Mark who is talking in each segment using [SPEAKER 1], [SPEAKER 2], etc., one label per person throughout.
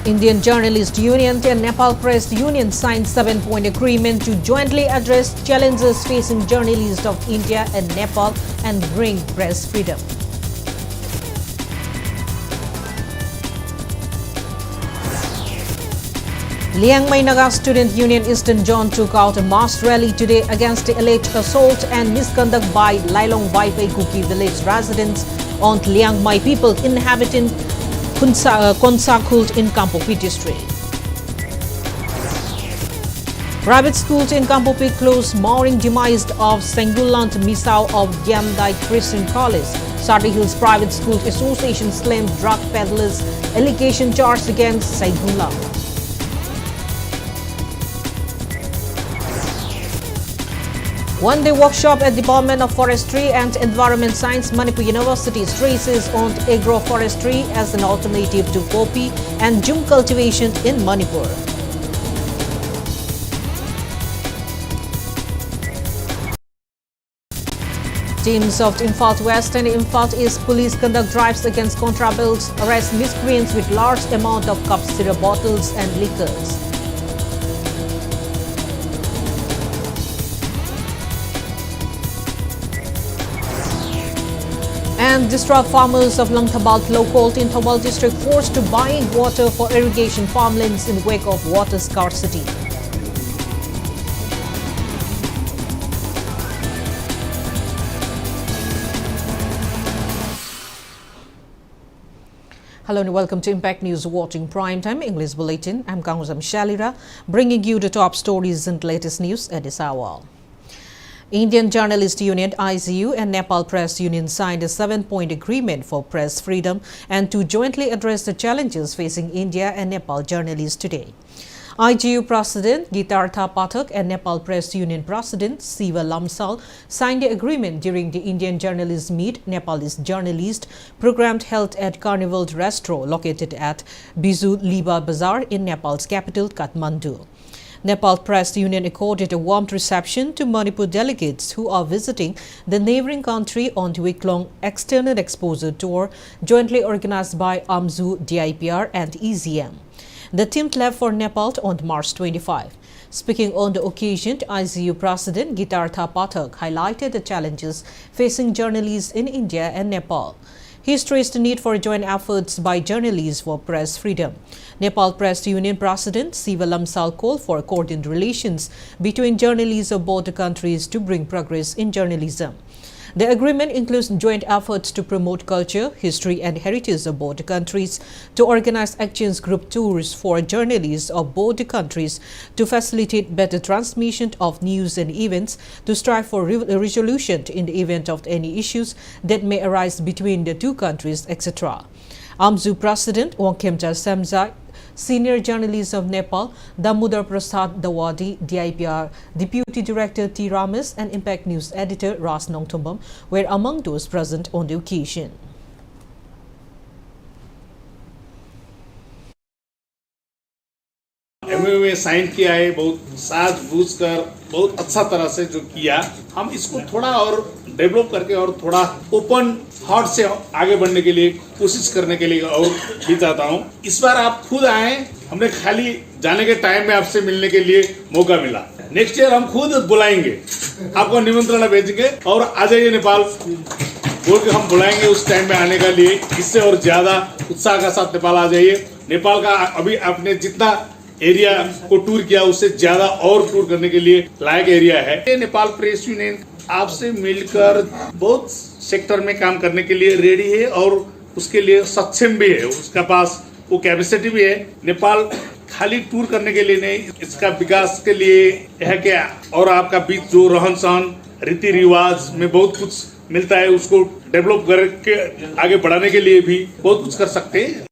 [SPEAKER 1] Indian Journalist Union and Nepal Press Union signed 7-point agreement to jointly address challenges facing journalists of India and Nepal and bring press freedom. Liang Mai Naga Student Union Eastern Zone took out a mass rally today against the alleged assault and misconduct by Lailong Waipai Kuki village residents on Liang Mai people inhabiting Konsakult in Kampopi district. Private schools in Kampopi closed mourning demise of Sengulant Misao of Gyamdai Christian College. Sadi Hills Private School Association slammed drug peddlers allegation charged against Sengulant. One-day workshop at Department of Forestry and Environment Science, Manipur University stresses on agroforestry as an alternative to poppy and jhum cultivation in Manipur. Teams of Imphal West and Imphal East police conduct drives against contrabands, arrest miscreants with large amount of cup syrup bottles and liquors. And distraught farmers of Langthabal Lokalt in Thobal district forced to buy water for irrigation farmlands in wake of water scarcity. Hello and welcome to Impact News Watching Primetime English Bulletin. I'm KANGUJAM SHELLYRA, bringing you the top stories and latest news at this hour. Indian Journalist Union (IJU) and Nepal Press Union signed a 7-point agreement for press freedom and to jointly address the challenges facing India and Nepal journalists today. IJU President Gitartha Pathak and Nepal Press Union President Siva Lamsal signed the agreement during the Indian Journalists Meet Nepalese Journalist program held at Carnival Restaurant located at Bizu Liba Bazaar in Nepal's capital Kathmandu. Nepal Press Union accorded a warm reception to Manipur delegates who are visiting the neighboring country on the week-long external exposure tour jointly organized by AMZU, DIPR and EZM. The team left for Nepal on March 25. Speaking on the occasion, IJU President Gitartha Pathak highlighted the challenges facing journalists in India and Nepal. He stressed the need for joint efforts by journalists for press freedom. Nepal Press Union President Siva Lamsal called for coordinated relations between journalists of both the countries to bring progress in journalism. The agreement includes joint efforts to promote culture, history and heritage of both the countries, to organize exchange group tours for journalists of both the countries, to facilitate better transmission of news and events, to strive for resolution in the event of any issues that may arise between the two countries, etc. AMZU President Wangkhemcha Samjak, Senior Journalist of Nepal, Damodar Prasad Dawadi, DIPR Deputy Director T. Ramesh and Impact News Editor Ras Nongthombam were among those present on the occasion.
[SPEAKER 2] MOU sign किया है, बहुत साज बूझ कर बहुत अच्छा तरह से जो किया, हम इसको थोड़ा और डेवलप करके और थोड़ा ओपन हार्ट से आगे बढ़ने के लिए कोशिश करने के लिए और भी चाहता हूँ। इस बार आप खुद आए, हमने खाली जाने के टाइम में आपसे मिलने के लिए मौका मिला। नेक्स्ट ईयर हम खुद बुलाएंगे, आपको निमंत्रण भेजेंगे और आ जाइए नेपाल बोल के हम बुलाएंगे उस टाइम में आने के लिए। इससे और ज्यादा उत्साह के साथ नेपाल आ जाइए। नेपाल का अभी आपने जितना एरिया को टूर किया उससे ज्यादा और टूर करने के लिए लायक एरिया है। नेपाल प्रेस यूनियन आपसे मिलकर बहुत सेक्टर में काम करने के लिए रेडी है और उसके लिए सक्षम भी है, उसका पास वो कैपेसिटी भी है। नेपाल खाली टूर करने के लिए नहीं, इसका विकास के लिए है क्या और आपका बीच जो रहन सहन रीति रिवाज में बहुत कुछ मिलता है, उसको डेवलप करके आगे बढ़ाने के लिए भी बहुत कुछ कर सकते हैं।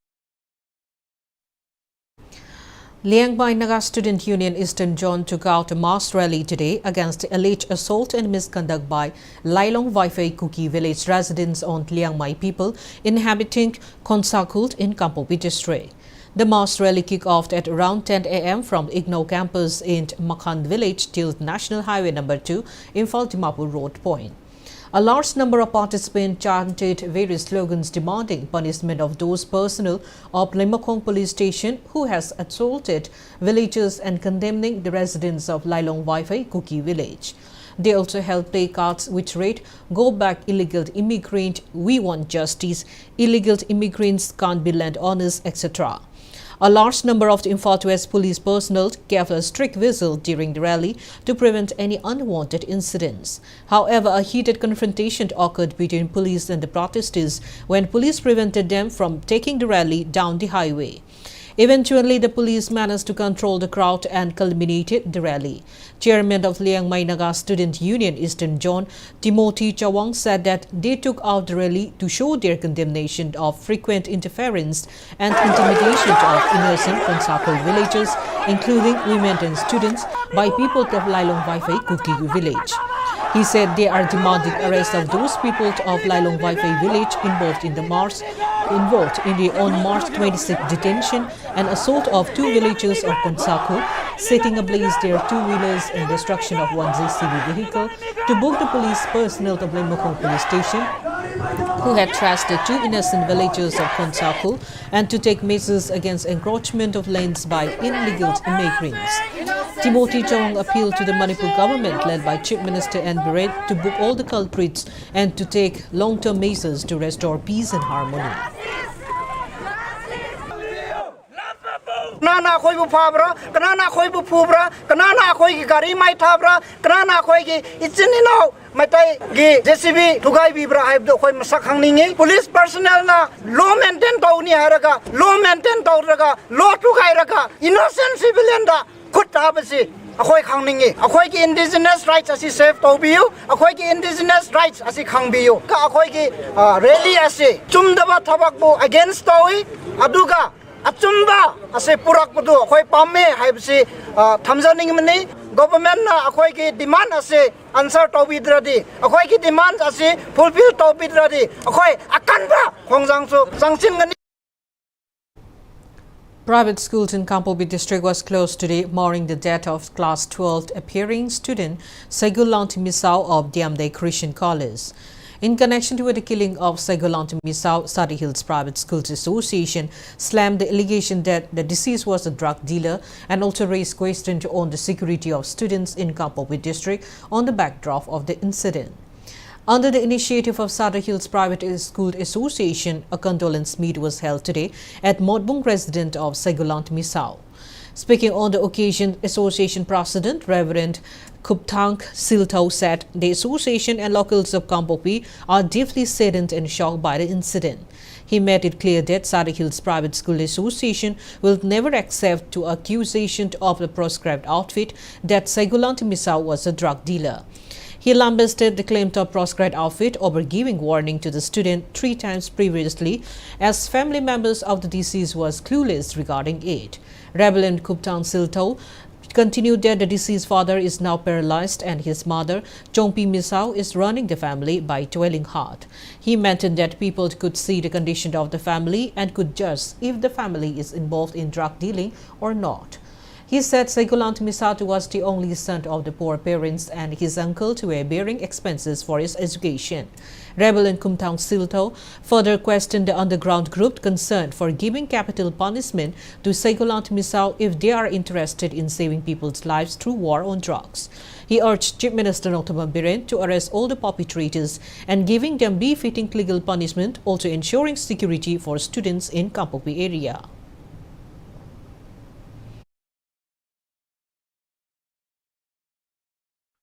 [SPEAKER 1] Liang Mai Naga Student Union Eastern Zone took out a mass rally today against the alleged assault and misconduct by Lailong Waipai Kuki village residents on Liang Mai people inhabiting Konsakult in Kampopi district. The mass rally kicked off at around 10 a.m. from IGNO campus in Makhan village till National Highway No. 2, Imphal Dimapur Road Point. A large number of participants chanted various slogans demanding punishment of those personnel of Limmakong police station who has assaulted villagers and condemning the residents of Lailong Waifai Kuki village. They also held placards which read, "Go back illegal immigrant, we want justice, illegal immigrants can't be landowners," etc. A large number of the Imphal West police personnel kept a strict whistle during the rally to prevent any unwanted incidents. However, a heated confrontation occurred between police and the protesters when police prevented them from taking the rally down the highway. Eventually, the police managed to control the crowd and culminated the rally. Chairman of Liang Mai Naga Student Union Eastern Zone, Timothy Chawang, said that they took out the rally to show their condemnation of frequent interference and intimidation of innocent Konsakul villagers, including women and students, by people of Lailong Waifai Kuki village. He said they are demanding arrest of those people of Lailong Waifai village involved in the on March 26 detention and assault of two villagers of Konsakul, setting ablaze their two-wheelers and destruction of one JCB vehicle, to book the police personnel of Limmakong police station who had trashed the two innocent villagers of Konsakul and to take measures against encroachment of lands by illegal immigrants. Timothy Chong appealed to the Manipur government led by Chief Minister N. Biren to book all the culprits and to take long-term measures to restore peace and harmony.
[SPEAKER 3] Kanana khoi bu phabra, kanana khoi bu phubra, kanana khoi ki gari mai thabra, kanana khoi ki ichini no matai gi JCB thugai bibra haib do khoi masak hangningi police personnel na law maintain tauni haraga law maintain tauraga law thugai raga innocent civilian da khut habasi akhoi khangningi akhoi ki indigenous rights asi save tobiu akhoi ki indigenous rights asi khangbiu ka akhoi ki rally asi chumdaba thabak bu against tawi aduga achumba ase purak pudu akhoi pamme haibsi thamjaning mani government na akhoi ki demand ase answer tobidradi akhoi ki demand ase fulfill tobidradi akhoi akanba khongjang su sangchin gani.
[SPEAKER 1] Private schools in Kampobi district was closed today, mourning the death of class 12 appearing student Segulant Misau of Diamde Christian College. In connection with the killing of Segulant Misau, Sadi Hills Private Schools Association slammed the allegation that the deceased was a drug dealer and also raised questions on the security of students in Kampobi district on the backdrop of the incident. Under the initiative of Sada Hills Private School Association, a condolence meet was held today at Modbung resident of Segulant Misau. Speaking on the occasion, Association President Reverend Kuptang Siltau said the association and locals of Kampopi are deeply saddened and shocked by the incident. He made it clear that Sada Hills Private School Association will never accept to accusation of the proscribed outfit that Segulant Misau was a drug dealer. He lambasted the claim of proscribed outfit over giving warning to the student 3 times previously, as family members of the deceased was clueless regarding it. Reverend Kuptang Siltau continued that the deceased father is now paralyzed and his mother, Chongpi Misau, is running the family by toiling hard. He mentioned that people could see the condition of the family and could judge if the family is involved in drug dealing or not. He said Segulant Misatu was the only son of the poor parents and his uncle were bearing expenses for his education. Rebel and Kumtang Silto further questioned the underground group concerned for giving capital punishment to Segulant Misau if they are interested in saving people's lives through war on drugs. He urged Chief Minister Notaman Biren to arrest all the perpetrators and giving them befitting legal punishment, also ensuring security for students in Kampopi area.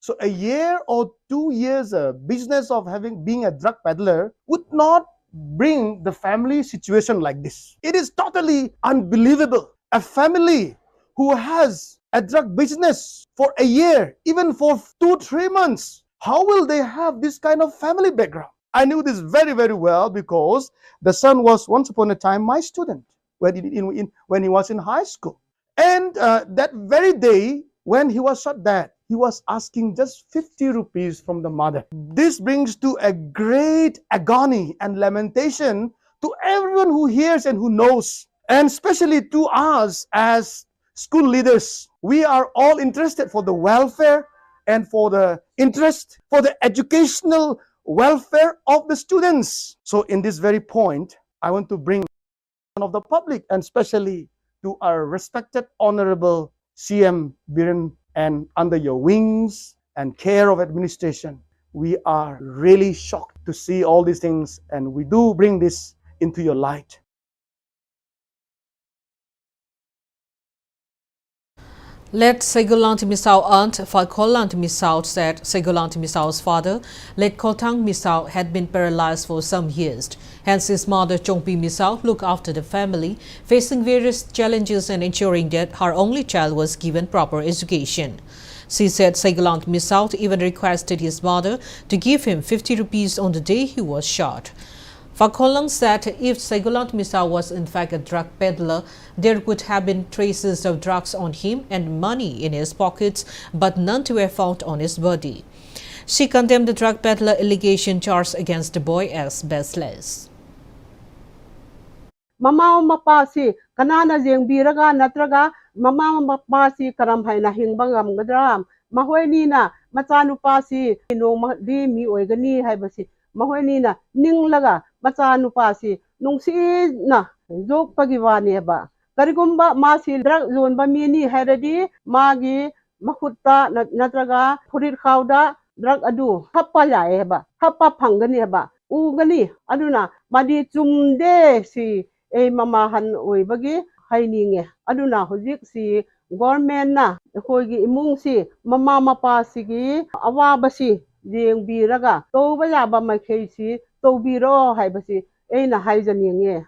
[SPEAKER 4] So a year or 2 years business of being a drug peddler would not bring the family situation like this. It is totally unbelievable. A family who has a drug business for a year, even for 2-3 months, how will they have this kind of family background? I knew this very, very well because the son was once upon a time my student when he was in high school. And that very day when he was shot dead, he was asking just 50 rupees from the mother. This brings to a great agony and lamentation to everyone who hears and who knows, and especially to us as school leaders. We are all interested for the welfare and for the interest, for the educational welfare of the students. So in this very point, I want to bring of the public and especially to our respected honorable CM Biren, and under your wings and care of administration, we are really shocked to see all these things, and we do bring this into your light.
[SPEAKER 1] Late Segulanti Misau aunt Falkolanti Misau said Segulanti Misau's father, late Kotang Misau, had been paralyzed for some years. Hence his mother Chongpi Misau looked after the family, facing various challenges and ensuring that her only child was given proper education. She said Segulanti Misau even requested his mother to give him 50 rupees on the day he was shot. Falkolang said if Segulanti Misau was in fact a drug peddler, there would have been traces of drugs on him and money in his pockets, but none were found on his body. She condemned the drug peddler allegation charged against the boy as baseless.
[SPEAKER 5] Mama mapasi kanana jeng biraga natraga mama mapasi karam haina hingbangam gadram mahoini na machanu pasi no di mi oigani haibasi mahoini na ninglaga machanu pasi nungsi na jok pagiwani ba karigumba masi drug zone ba mini hairadi magi makutta natraga furir khawda drug adu happa yae ba happa phangani ba ugani aduna madi chumde si mamahan oibagi haininge aduna hojik si government na khoigi imung si mama mapa sigi awabasi jeng biraga toba yaba makhei si tobiro haibasi eina haijaninge.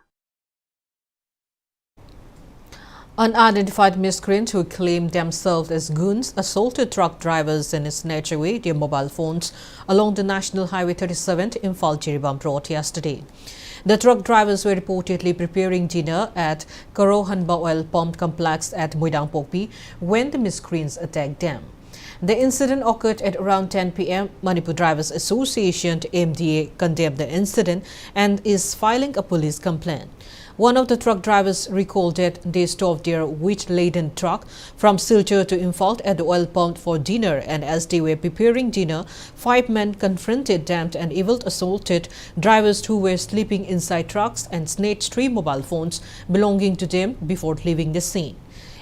[SPEAKER 1] Unidentified miscreants who claimed themselves as goons assaulted truck drivers and snatched away their mobile phones along the National Highway 37 in Jiribam Road yesterday. The truck drivers were reportedly preparing dinner at Karohanba Oil Pump Complex at Muidang Pokpi when the miscreants attacked them. The incident occurred at around 10 p.m. Manipur Drivers Association MDA condemned the incident and is filing a police complaint. One of the truck drivers recalled that they stopped their wheat-laden truck from Silchar to Imphal at the oil pump for dinner, and as they were preparing dinner, 5 men confronted them and even assaulted drivers who were sleeping inside trucks and snatched 3 mobile phones belonging to them before leaving the scene.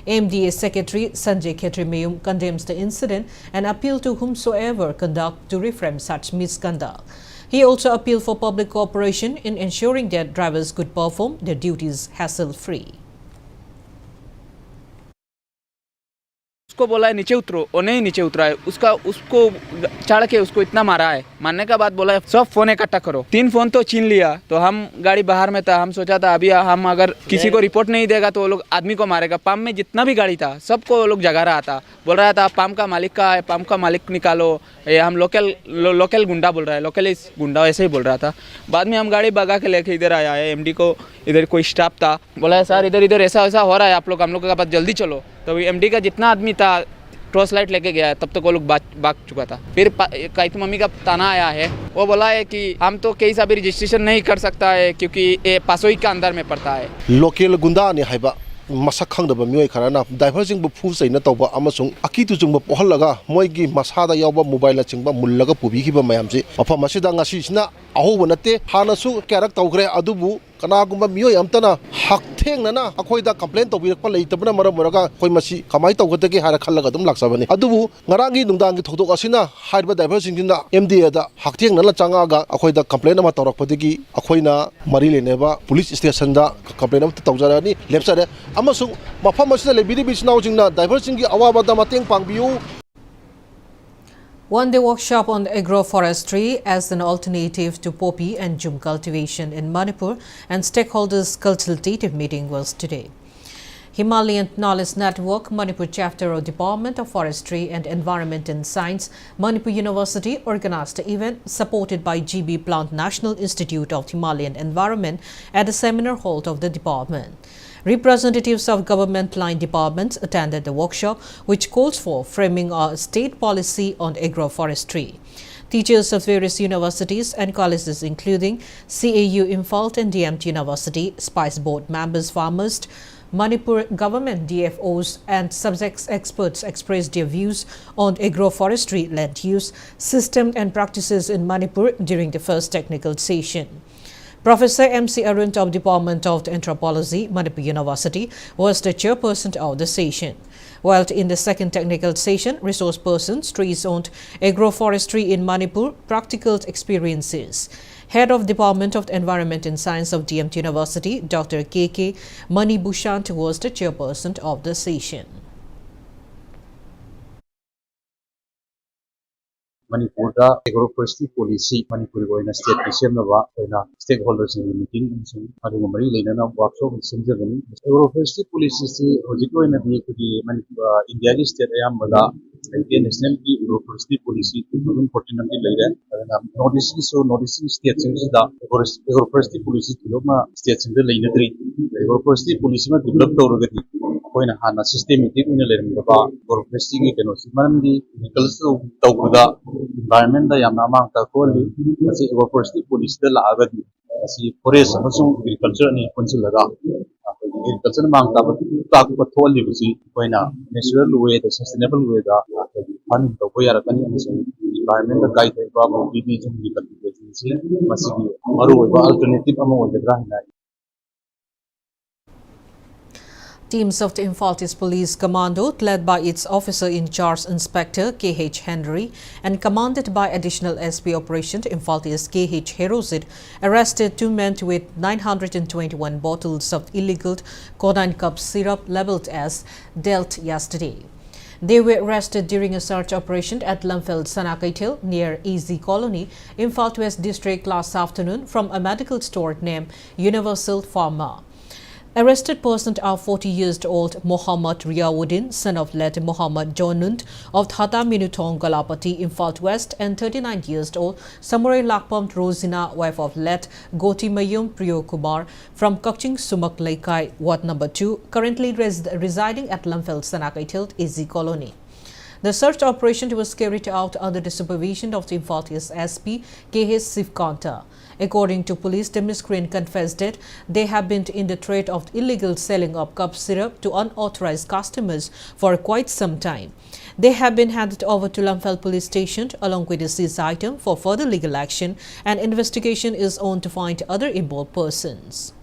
[SPEAKER 1] MDA Secretary Sanjay Khetrimayum condemns the incident and appealed to whomsoever conduct to refrain such misconduct. He also appealed for public cooperation in ensuring that drivers could perform their duties hassle-free.
[SPEAKER 6] उसको बोला है नीचे उतरो, वो नहीं नीचे उतरा है, उसको चढ़ के उसको इतना मारा है, मारने का बाद बोला है सब फोन इकट्ठा करो। 3 फोन तो छीन लिया, तो हम गाड़ी बाहर में था, हम सोचा था अभी हम अगर किसी को रिपोर्ट नहीं देगा तो वो लोग आदमी को मारेगा। पंप में जितना भी गाड़ी था सबको वो लोग जगा रहा था, बोल रहा था पंप का मालिक का है, पंप का मालिक निकालो, ये हम लोकल गुंडा बोल रहा है, लोकल गुंडा ऐसे ही बोल रहा था। बाद में हम गाड़ी भगा के लेके इधर आया है, एमडी को इधर कोई स्टाफ था, बोला है सर इधर ऐसा हो रहा है, आप लोग हम लोग के पास जल्दी चलो। तो एमडी का जितना आदमी था टॉर्च लाइट लेके गया, तब तक वो लोग भाग चुका था। फिर काइतु मम्मी का ताना आया है, वो बोला है कि हम तो केस अभी रजिस्ट्रेशन नहीं कर सकता है क्योंकि ये पासोई के अंदर में पड़ता है।
[SPEAKER 7] लोकल गुंडा ने हाइबा मसक खंगदब मियोय खराना ड्राइवर सिंह फू सैना तौबा अमसुंग अकीतु जुंग पोहलगा मोइगी मसादा यावबा मोबाइल चिंगबा मुल्लगा पुबिखिबा मयामसे मफम असिदा ngasiना अहोब नते हानसु क्यारक तौग्रे अदुबु कनागुंबा मियोय अमतना हकथेंगना अखोइदा कंप्लेन तौबिरकपा लेइतबना मरम मरगा कोइ मसी कमाई तौगदगे हारा खल्लगा दुम लाक्साबने अदुबु ngaraंगी नुंदांगी थोदोक असिना हाइबा ड्राइवर सिंगिना एमडीए दा हकथेंगना चांगागा अखोइदा कंप्लेन अमा तौरकपदगी अखोइना मरी लेनेबा पुलिस स्टेशन दा कंप्लेन अमा तौजरानी लेपसारे अमसुंग मफम असिदा लेबिदि बिसनाउजिंगना driver सिंगी अवाबादा मतेंग पांगबियु।
[SPEAKER 1] One-day workshop on agroforestry as an alternative to poppy and jhum cultivation in Manipur and stakeholders' consultative meeting was today. Himalayan Knowledge Network, Manipur Chapter of Department of Forestry and Environment and Science, Manipur University organized the event supported by GB Plant National Institute of Himalayan Environment at the seminar hall of the department. Representatives of government line departments attended the workshop, which calls for framing a state policy on agroforestry. Teachers of various universities and colleges including CAU Imphal and DMT University, Spice Board members, farmers, Manipur government DFOs and subject experts expressed their views on agroforestry land use, system and practices in Manipur during the first technical session. Professor M.C. Arun of Department of Anthropology, Manipur University, was the chairperson of the session. While in the second technical session, resource persons stressed on agroforestry in Manipur, practical experiences. Head of Department of Environment and Science of DMT University, Dr. K.K. Manibhushant, was the chairperson of the session.
[SPEAKER 8] Manipur da agroforestry policy Manipur go in state kisem na wa na stakeholders in meeting so adu mari leina na workshop simjagani agroforestry policy si hojiko na di ki Manipur India ki state ayam bada national ki agroforestry policy 2014 namki leira na notice so notice state sing da agroforestry policy kiloma state sing da leina tri agroforestry policy ma develop tawrugati koina hana systematic ina lerim da ba agroforestry ki keno manamdi chemicals tawda environment da yamna mang ta koli asi agroforestry policy da laagadi asi forest amasung agriculture ni konsilaga agriculture mang ta ta ko tholi bisi koina natural way da sustainable way da farming to ko yara kani amasung environment da guide ba bo bi jum ni cultivation si masigi maru ba alternative amo da hina.
[SPEAKER 1] Teams of the Infaltis Police Commando, led by its officer-in-charge Inspector K.H. Henry and commanded by Additional SP Operation Infaltis K.H. Herozid, arrested two men with 921 bottles of illegal codeine cup syrup labeled as dealt yesterday. They were arrested during a search operation at Lamfeld Sanakaitil near Easy Colony, Imphal West District last afternoon from a medical store named Universal Pharma. Arrested persons are 40 years old Mohammad Riyawuddin, son of late Mohammad Jonund of Thata Minutong Galapati, Imphal West, and 39 years old Samurai Lakpam Rosina, wife of late Goti Mayum Priyo Kumar from Kakching Sumak Laikai, Ward number 2, currently residing at Lamfeld Sanakaitil, Easy Colony. The search operation was carried out under the supervision of the Infaltis SP K.H. Sivkanta. According to police, the miscreant confessed that they have been in the trade of illegal selling of cup syrup to unauthorized customers for quite some time. They have been handed over to Lamphel police station along with the seized item for further legal action, and investigation is on to find other involved persons.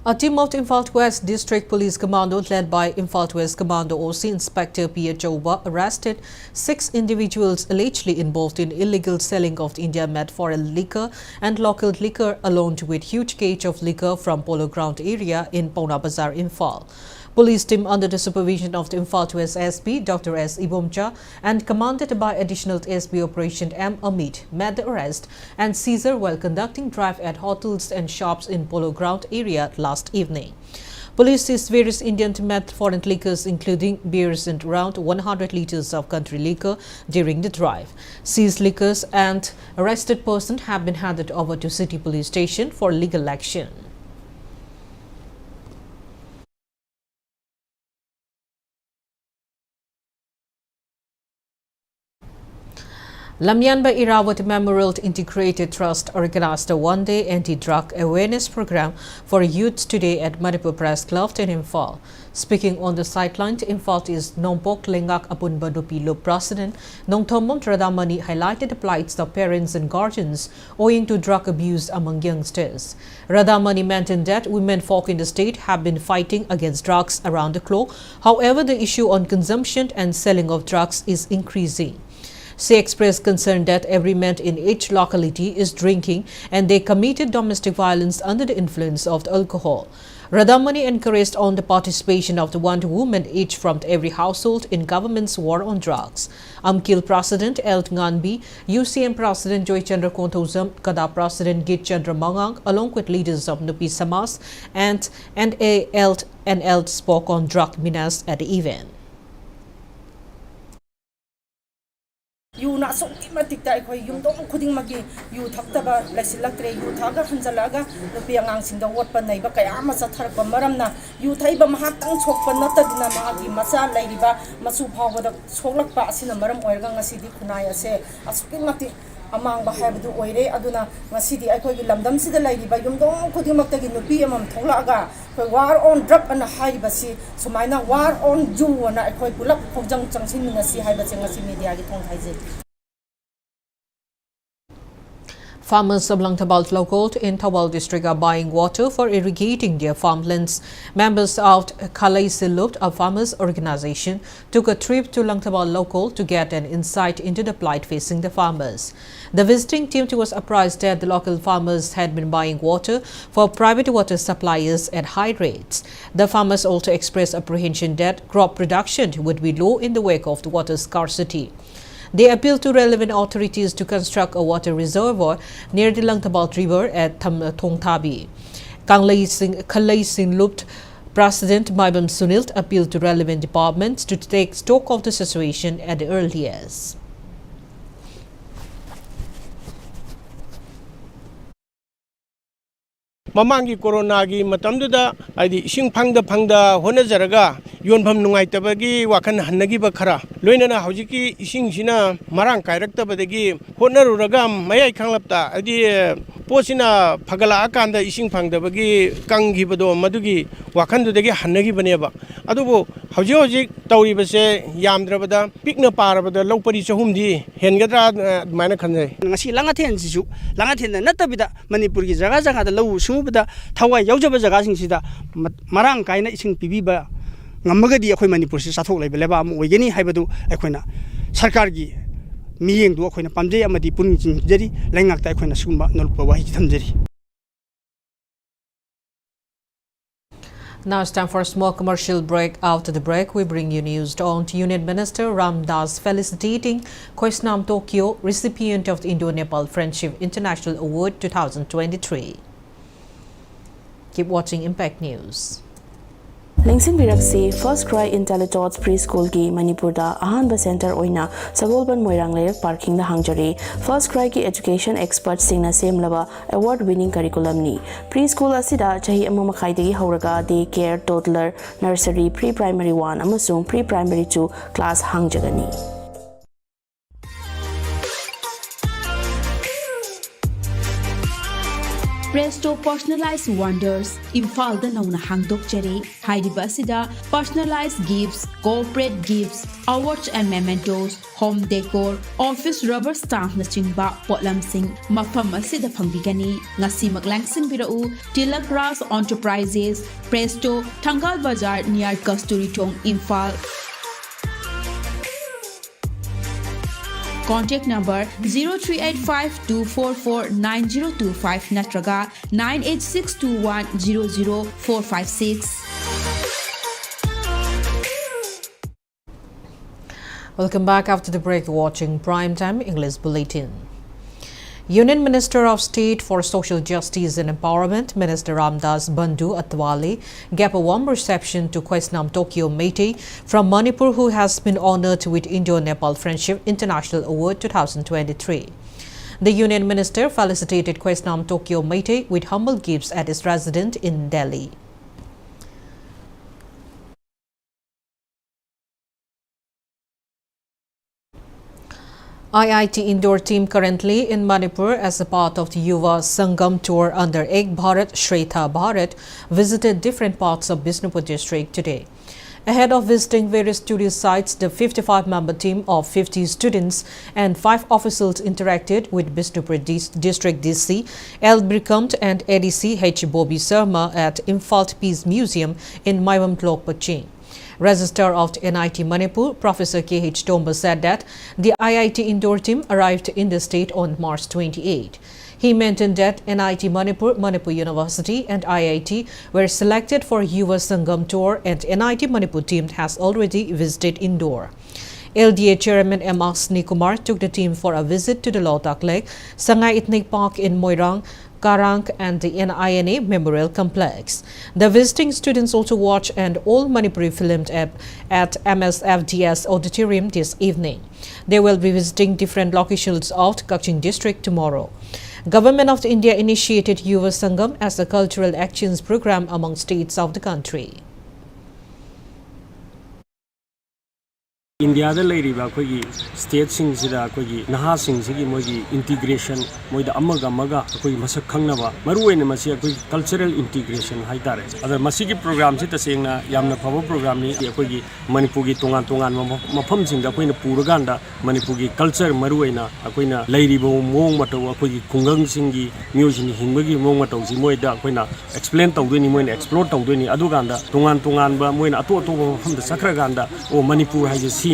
[SPEAKER 1] A team of the Imphal West District Police Commando led by Imphal West Commando OC Inspector P. Chauba arrested 6 individuals allegedly involved in illegal selling of India Med foreign liquor and local liquor along with huge cage of liquor from Polo Ground area in Pauna Bazar, Imphal. Police team under the supervision of the Imphal West SP Dr. S. Ibomcha and commanded by Additional SP Operation M. Amit made the arrest and seizure while conducting drive at hotels and shops in Polo Ground area last evening. Police seized various Indian made foreign liquors including beers and around 100 liters of country liquor during the drive. Seized liquors and arrested person have been handed over to City Police Station for legal action. Lamyanba Irawat Memorial Integrated Trust organized a one-day anti-drug awareness program for youth today at Manipur Press Club in Imphal. Speaking on the sideline, Imphal is Nongpok Lengak Apun Badupilo President Nongthomon Radamani highlighted the plights of parents and guardians owing to drug abuse among youngsters. Radamani maintained that women folk in the state have been fighting against drugs around the clock. However, the issue on consumption and selling of drugs is increasing. She expressed concern that every man in each locality is drinking and they committed domestic violence under the influence of the alcohol. Radamani encouraged on the participation of the one woman each from every household in government's war on drugs. AMKIL President Elt Nganbi, UCM President Joy Chandra Kontozam, Kada President Git Chandra Mangang, along with leaders of Nupi Samas and Elt spoke on drug menace at the event.
[SPEAKER 9] yu na so ki matik ta khoi yum dong khuding magi yu thakta ba laisilaktre yu thaga hanjalaga nupi angang singda wot pa nei ba kaya ma sa thar pa maramna yu thai ba ma tang chok pa na ta dina ma gi masa lairi ba masu phaw ba soklak pa asina maram oirga ngasi di khunai ase asuki mati amang ba habdu oire aduna ngasi di ai khoi gi lamdam sida lairi ba yum dong khuding mak ta gi nupi amam thongla aga khoi war on drug an hai ba si sumaina war on ju na ai khoi pulap khojang changsin ngasi hai ba ngasi media gi thong thai je.
[SPEAKER 1] Farmers of Langtabal Local in Thawal district are buying water for irrigating their farmlands. Members of Kalai Silupt, a farmers organization, took a trip to Langtabal Local to get an insight into the plight facing the farmers. The visiting team was apprised that the local farmers had been buying water for private water suppliers at high rates. The farmers also expressed apprehension that crop production would be low in the wake of the water scarcity. They appealed to relevant authorities to construct a water reservoir near the Langtabal River at Thongthabi. Kalai Silupt President Maibam Sunilt appealed to relevant departments to take stock of the situation at the earliest.
[SPEAKER 10] Mamangi corona gi matamduda adi ising phangda honajaraga yonpham nungaitabagi wakan hannagi bakhara loinana hojiki ising sina marang kairaktabadagi honaruraga mayai khanglapta adi posina phagala akanda ising phangdabagi kanghibado madugi wakandudagi hannagi baneba adubo hojik tawribase yamdrabada pikna parabada lopari chahumdi hengadra maina khanjai
[SPEAKER 11] ngasi langathen sisu langathen natabida manipur gi jaga jaga da lau sumubda thawai yaujaba jaga singsida marang kaina ising pibiba ngamagadi akhoi manipur si sathok leba leba am oigeni haibadu akhoi sarkar gi miyeng du akhoi pamjei amadi pun jeri laingak ta akhoi sumba nolpa wahi thamjeri.
[SPEAKER 1] Now it's time for a small commercial break. After the break, we bring you news on Union Minister Ram Das felicitating Koisnam Tokyo, recipient of the Indo-Nepal Friendship International Award 2023. Keep watching Impact News.
[SPEAKER 12] Lengsin Biraksi First Cry Intellidots Preschool ki Manipur da Ahanba Center oina Sagolban Moirang Lerak Parking da Hangjari First Cry ki Education Expert Singna Semlaba Award Winning Curriculum ni Preschool asida chahi amma makhai dagi hauraga day care toddler nursery pre-primary 1 amasung pre-primary 2 class hangjagani.
[SPEAKER 13] Presto Personalized Wonders Imphal da nauna hangdok jare haidiba asida personalized gifts, corporate gifts, awards and mementos, home decor, office rubber stamp na chingba potlam sing mafam asida phangbigani ngasi maglangsin birau Tilak Ras Enterprises Presto Thangal Bazar near Kasturi Thong Imphal. Contact number 0385-244-9025 natraga 98621-00456.
[SPEAKER 1] Welcome back after the break, watching Primetime English Bulletin. Union Minister of State for Social Justice and Empowerment, Minister Ramdas Bandhu Atwale, gave a warm reception to Koisnam Tokyo Meitei from Manipur, who has been honored with Indo-Nepal Friendship International Award 2023. The Union Minister felicitated Koisnam Tokyo Meitei with humble gifts at his residence in Delhi. IIT indoor team currently in Manipur as a part of the Yuva Sangam tour under Ek Bharat Shretha Bharat visited different parts of Bishnupur district today. Ahead of visiting various tourist sites, the 55-member team of 50 students and 5 officials interacted with Bishnupur District DC L. Brikamt and ADC H. Bobby Sharma at Imphal Peace Museum in Maivam Tlok Pachin. Registrar of NIT Manipur, Professor K.H. Tomba said that the IIT indoor team arrived in the state on March 28. He mentioned that NIT Manipur, Manipur University and IIT were selected for Yuva Sangam tour and NIT Manipur team has already visited indoor. LDA Chairman M.R. Sneekumar took the team for a visit to the Lotak Lake, Sangai Ethnic Park in Moirang, Karang and the NINA Memorial Complex. The visiting students also watch an all Manipuri filmed at MSFDS Auditorium this evening. They will be visiting different locations of Kaching district tomorrow. Government of India initiated Yuva Sangam as a cultural actions program among states of the country.
[SPEAKER 14] India da leiriba akhoi state sing sida akhoi naha sing sigi mogi integration moida amaga akhoi masak khangnaba maruoina masi akhoi cultural integration haitare adar masigi program se tasengna yamna phabo program ni akhoi Manipur gi tongan mafam sing da akhoi puraganda Manipur gi culture maruoina akhoi na leiriba mong mataw akhoi kungang sing gi music ni hingbagi mong mataw si moida akhoi na explain tawdeni moina explore tawdeni aduganda tongan ba moina ato mafam da sakraganda o Manipur haje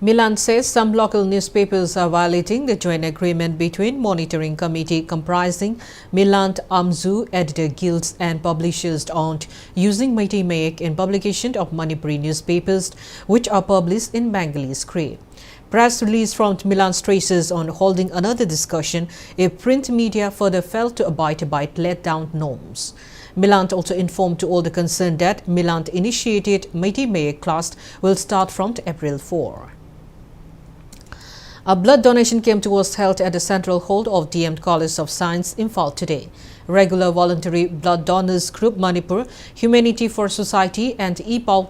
[SPEAKER 1] Milan says some local newspapers are violating the joint agreement between Monitoring Committee comprising Milan Amzu editor guilds and publishers on using Meitei Mayak in publication of Manipuri newspapers which are published in Bengali script. Press release from Milan stresses on holding another discussion if print media further failed to abide by laid-down norms. Milan also informed to all the concerned that Milan initiated Meitei Mayak class will start from April 4. A blood donation camp was held at the central hall of DM College of Science, Imphal today. Regular voluntary blood donors group Manipur, Humanity for Society and EPAU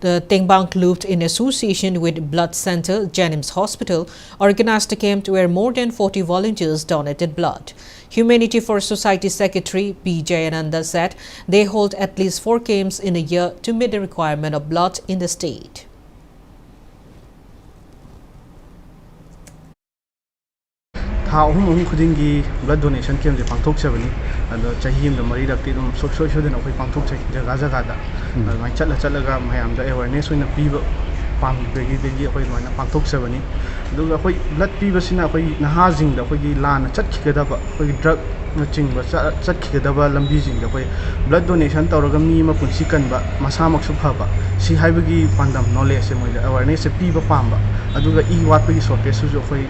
[SPEAKER 1] the Tengbang Looped in association with Blood Center, Janims Hospital, organized a camp where more than 40 volunteers donated blood. Humanity for Society Secretary P. Jayananda said they hold at least 4 camps in a year to meet the requirement of blood in the state.
[SPEAKER 15] Blood donation camp je pangthok chabani ado chahi am da mari rakti dum so den akoi pangthok chai jaga da mai chatla mayam da awareness oina piba pam begi akoi loina pangthok chabani aduga akoi blood piba sina akoi naha jing da akoi gi lan chatkigada ba akoi drug na chingba chatkigada ba lambi jing da akoi blood donation tawraga mi ma punsi kanba masa maksu phaba si haibagi pandam knowledge se moida awareness se piba pamba aduga I watpagi shortage su akoi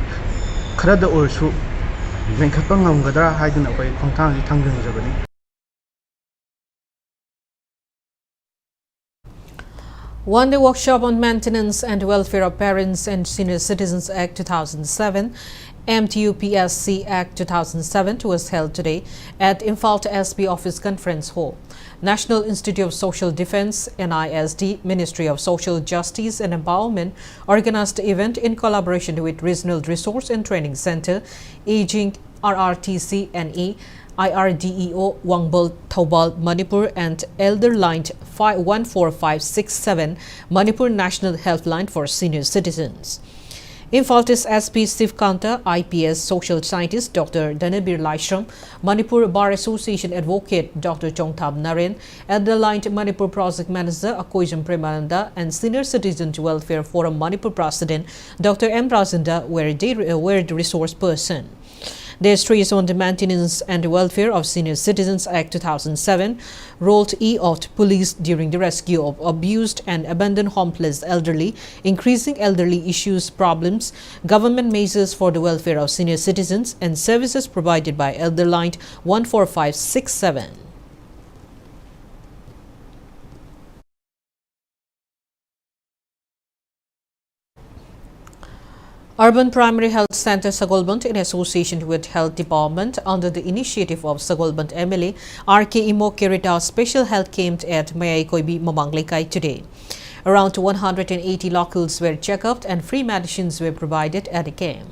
[SPEAKER 15] खरद ओरसु मेंखपा ngamgadra haiduna koi khongthang ji thangjang jabani.
[SPEAKER 1] One-day workshop on Maintenance and Welfare of Parents and Senior Citizens Act 2007, MTUPSC Act 2007 was held today at Imphal SB Office Conference Hall. National Institute of Social Defense, NISD, Ministry of Social Justice and Empowerment organized the event in collaboration with Regional Resource and Training Center, Aging RRTC NE, IRDEO Wangbal Thobal Manipur and Elder Line 14567 Manipur National Healthline for Senior Citizens. Infaltis SP Sivkanta, IPS Social Scientist Dr. Danabir Laishram, Manipur Bar Association Advocate Dr. Chongthab Naren, Elder Line Manipur Project Manager KANGUJAM Premananda and Senior Citizen Welfare Forum Manipur President Dr. M. Razinda were the resource person. Their stress on the Maintenance and Welfare of Senior Citizens Act 2007 rolled E of police during the rescue of abused and abandoned homeless elderly, increasing elderly issues problems, government measures for the welfare of senior citizens and services provided by Elder Line 14567. Urban Primary Health Center Sagolbant in association with Health Department under the initiative of Sagolbant MLA R.K. Imo Kirita special health camp at Mayai Koibi Mamanglekai today. Around 180 locals were checked up and free medicines were provided at the camp.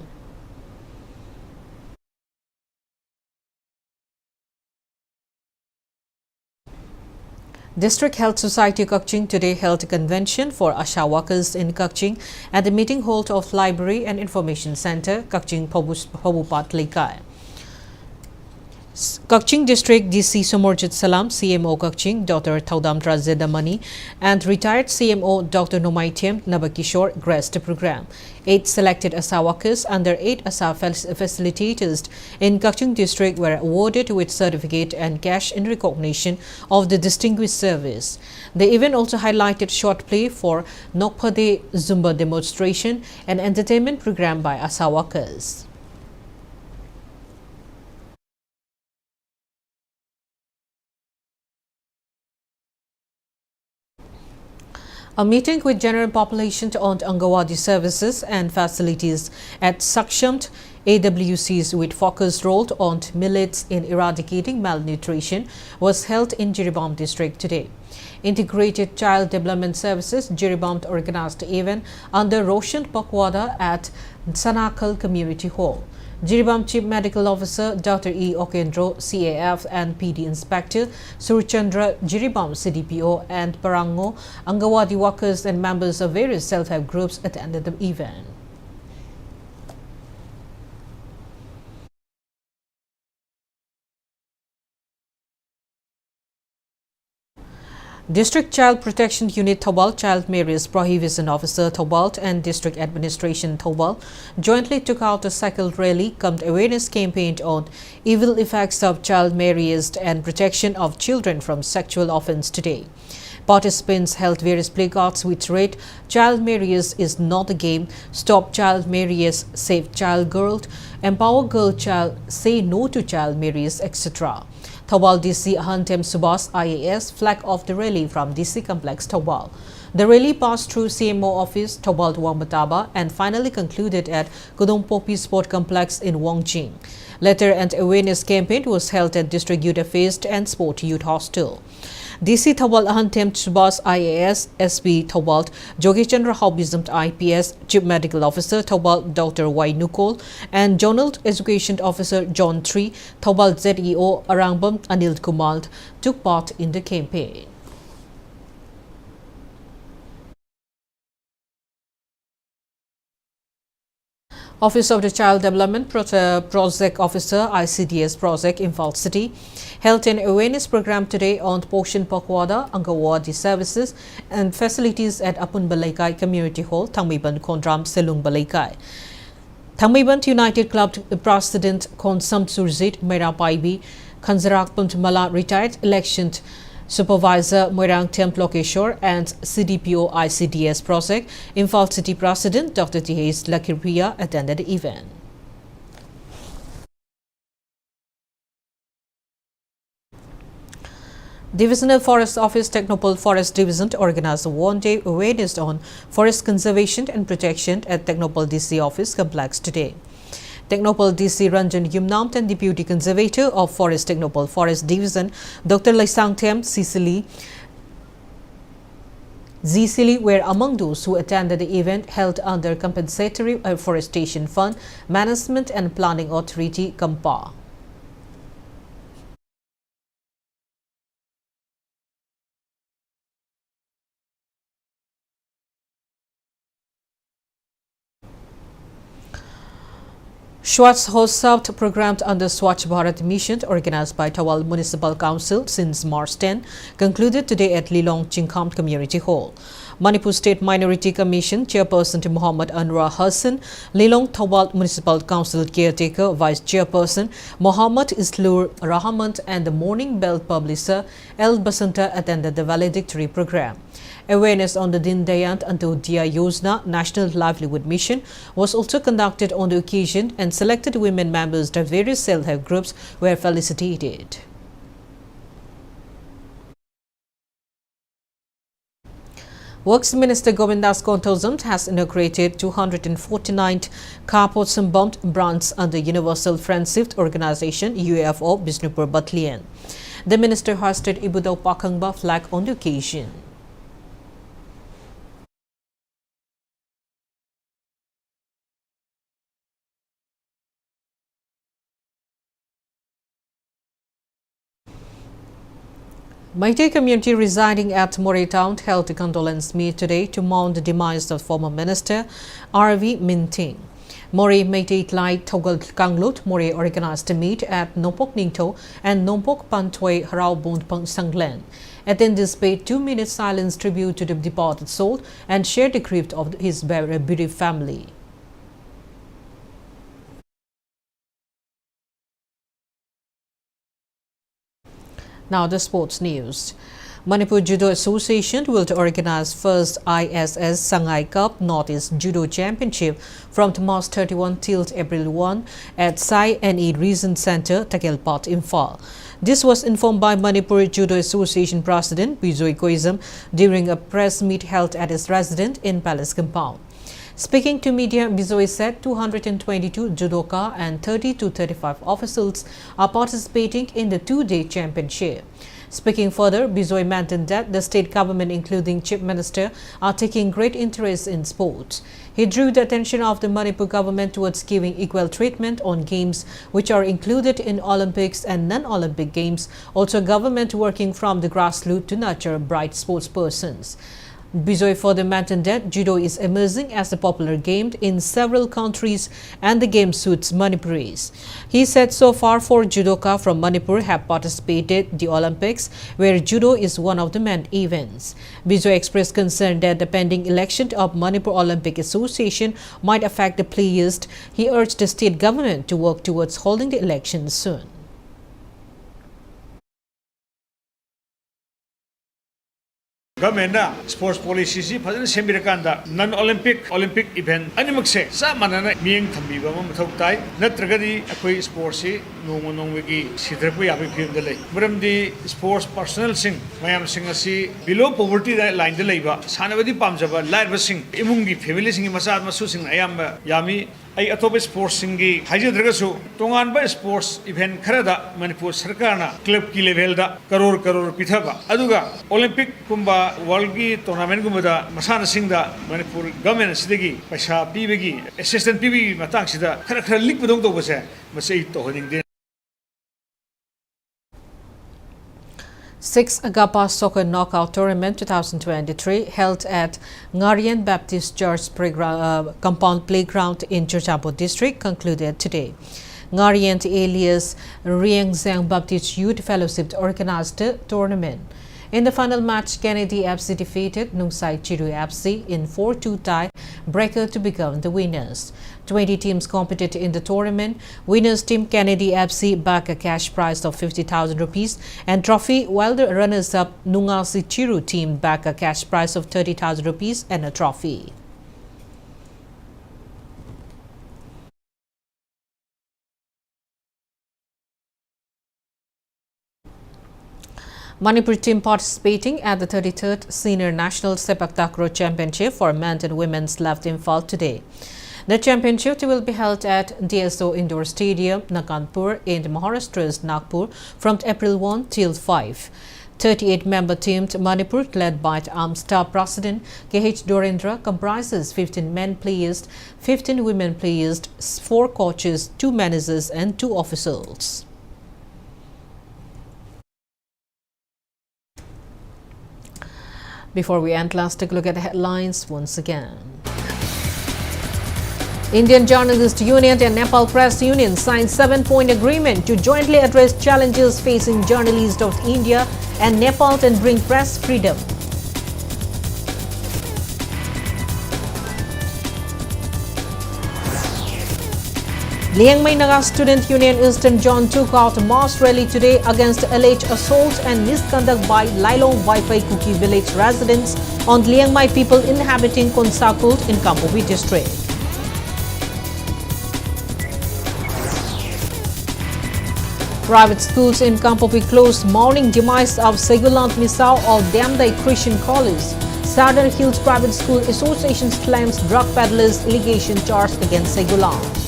[SPEAKER 1] District Health Society Kaching today held a convention for ASHA workers in Kaching at the meeting hall of Library and Information Center, Kaching Phabupat Lekai. Kaching District DC Somorjit Salam, CMO Kaching, Dr. Thaudam Trazedamani, and retired CMO Dr. Nomaitiem Nabakishore graced the program. 8 selected ASA workers under 8 ASA facilitators in Kaching District were awarded with certificate and cash in recognition of the distinguished service. The event also highlighted short play for Nokpade Zumba demonstration and entertainment program by ASA workers. A meeting with general population on Angawadi services and facilities at Sakshamt AWCs with focus role on millets in eradicating malnutrition was held in Jiribam district today. Integrated Child Development Services Jiribam organized event under Roshan Pakwada at Sanakal Community Hall. Jiribam Chief Medical Officer Dr. E. Okendro, CAF and PD Inspector Surchandra, Jiribam CDPO and Parango, Angawadi workers and members of various self-help groups attended the event. District Child Protection Unit Thobal Child Marriage Prohibition Officer Thobal and District Administration Thobal jointly took out a cycle rally cum awareness campaign on evil effects of child marriage and protection of children from sexual offence today. Participants held various placards which read, "Child marriage is not a game, stop child marriage, save child girl, empower girl child, say no to child marriage, etc." Thobal DC Ahantem Subas IAS flagged off the rally from DC Complex Thobal. The rally passed through CMO office Thobal to Wangmataba and finally concluded at Kudong Popi Sport Complex in Wongjing. Later, an awareness campaign was held at District Youth Affairs and Sport Youth Hostel. DC Thobal Ahantem Subas IAS, SP Thobal, Jogichandra Hobism IPS, Chief Medical Officer Thobal Dr. Y. Nukol, and Zonal Education Officer John Tree, Thobal ZEO Arangbam Anil Kumar took part in the campaign. Office of the Child Development Project Officer ICDS Project Imphal City held an awareness program today on Poshan Pakwada, Angawadi services and facilities at Apun Balaikai Community Hall, Thangmiban Kondram Selung Balaikai. Thangmiban United Club President Konsam Surzit Mera Paibi, Khanzarak Puntmala retired election Supervisor Moirang Templokeshwar and CDPO ICDS Project Imphal City President Dr. T.H. Lakirpia attended the event. Divisional Forest Office Technopole Forest Division organized a one-day awareness on forest conservation and protection at Technopole DC Office Complex today. Technopole DC Ranjan Yumnamt and Deputy Conservator of Forest Technopole Forest Division, Dr. Laisang Them Zisili were among those who attended the event held under Compensatory Afforestation Fund Management and Planning Authority, CAMPA. Swachh South programmed under Swachh Bharat Mission organized by Thawal Municipal Council since March 10 concluded today at Lilong Chingkham Community Hall. Manipur State Minority Commission Chairperson Muhammad Anwar Hassan, Lilong Thawal Municipal Council Caretaker Vice Chairperson Muhammad Islur Rahman and the Morning Bell publisher El Basanta attended the valedictory program. Awareness on the Din Dayant Antyodaya Yojana National Livelihood Mission was also conducted on the occasion and selected women members of various self-help groups were felicitated. Works Minister Govindas Kontosam has inaugurated 249th carports and bumped brands under Universal Friendship Organization UFO Bishnupur Battalion. The minister hoisted Ibudau Pakangba flag on the occasion. Meitei community residing at Moreh Town held a condolence meet today to mourn the demise of former minister R.V. Minting. Moreh Meitei Tlai Thogal Kanglut Moreh organized a meet at Nompok Ningto and Nompok Pantway Harau Bund Pang Sanglen. Attendees paid 2-minute silence tribute to the departed soul and shared the grief of his bereaved family. Now the sports news. Manipur Judo Association will organize first ISS Shanghai Cup Northeast Judo Championship from March 31 till April 1 at Sai NE Region Center, Takelpat, Imphal. This was informed by Manipur Judo Association President Bijoy Koizam during a press meet held at his residence in Palace Compound. Speaking to media, Bijoy said 222 judoka and 30 to 35 officials are participating in the two-day championship. Speaking further, Bijoy maintained that the state government, including Chief Minister, are taking great interest in sports. He drew the attention of the Manipur government towards giving equal treatment on games which are included in Olympics and non-Olympic games, also government working from the grassroots to nurture bright sports persons. Bijoy further maintained that judo is emerging as a popular game in several countries and the game suits Manipuris. He said so far 4 judoka from Manipur have participated in the Olympics, where judo is one of the main events. Bijoy expressed concern that the pending election of Manipur Olympic Association might affect the players. He urged the state government to work towards holding the election soon.
[SPEAKER 16] Government sports policy si phajana sembirkanda non Olympic event animak se sa manana mieng thambiba ma mathau tai natragadi akoi sports si nonggi sidrapu yabi film de lei muramdi sports personnel sing mayam sing asi below poverty line de leiba sanabadi pamjaba laiba sing imungi family sing macha masu sing ayamba yami ai atope sports singi haijadragasu tongan ba sports event kharada Manipur sarkarna club ki level da crore pithaba aduga Olympic kumba world ki tournament gumada masana singda Manipur government sidagi paisa pibegi assistant pibegi matang sida khara lik budong to base masai to honing de
[SPEAKER 1] 6th Agapa Soccer Knockout Tournament 2023 held at Ngarian Baptist Church Compound Playground in Churchampo District concluded today. Ngarian alias Riangzang Baptist Youth Fellowship organized the tournament. In the final match, Kennedy FC defeated Nungsai Chiru FC in 4-2 tie breaker to become the winners. 20 teams competed in the tournament. Winners team Kennedy FC back a cash prize of 50,000 rupees and trophy, while the runners-up Nungasi Chiru team back a cash prize of 30,000 rupees and a trophy. Manipur team participating at the 33rd Senior National Sepak Takraw Championship for men and women's left Imphal today. The championship will be held at DSO Indoor Stadium, Nakanpur in Maharashtra's Nagpur from April 1 till 5. 38-member team Manipur, led by Armed Staff President KH Dorendra, comprises 15 men players, 15 women players, 4 coaches, 2 managers and 2 officials. Before we end, let's take a look at the headlines once again. Indian Journalist Union and Nepal Press Union signed 7-point agreement to jointly address challenges facing journalists of India and Nepal and bring press freedom. Liang Mai Naga Student Union Eastern Zone took out a mass rally today against alleged assault and misconduct by Lailong Wi-Fi Kuki village residents on Liang Mai people inhabiting Konsakult in Kampopi district. Private schools in Kampopi closed mourning demise of Segulant Misao of Damdai Christian College. Southern Hills Private School Association claims drug peddlers allegation charged against Segulant.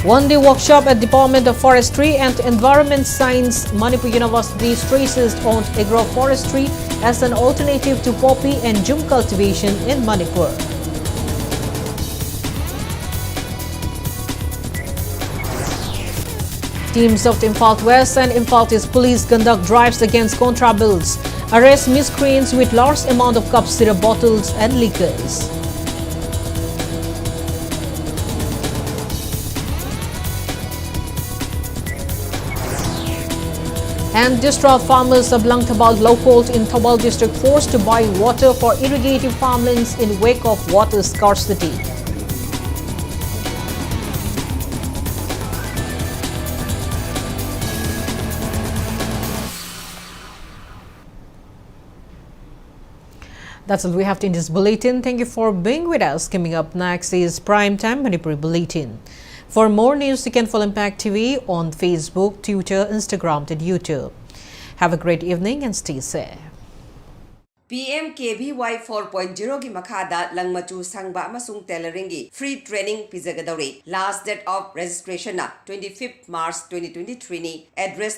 [SPEAKER 1] One-day workshop at Department of Forestry and Environment Science, Manipur University stresses on agroforestry as an alternative to poppy and jhum cultivation in Manipur. Teams of Imphal West and Imphal East Police conduct drives against contrabands, arrest miscreants with large amount of cup syrup bottles and liquors. And distraught farmers of Langtabal Lowcolt in Thobal district forced to buy water for irrigative farmlands in wake of water scarcity. That's all we have in this bulletin. Thank you for being with us. Coming up next is Primetime Manipur Bulletin. For more news, you can follow Impact TV on Facebook, Twitter, Instagram, and YouTube. Have a great evening and stay safe.
[SPEAKER 17] PMKVY 4.0 gi makhada langmachu sangba amasung tailoring gi free training pizagadori. Last date of registration na 25th March 2023 ni. Address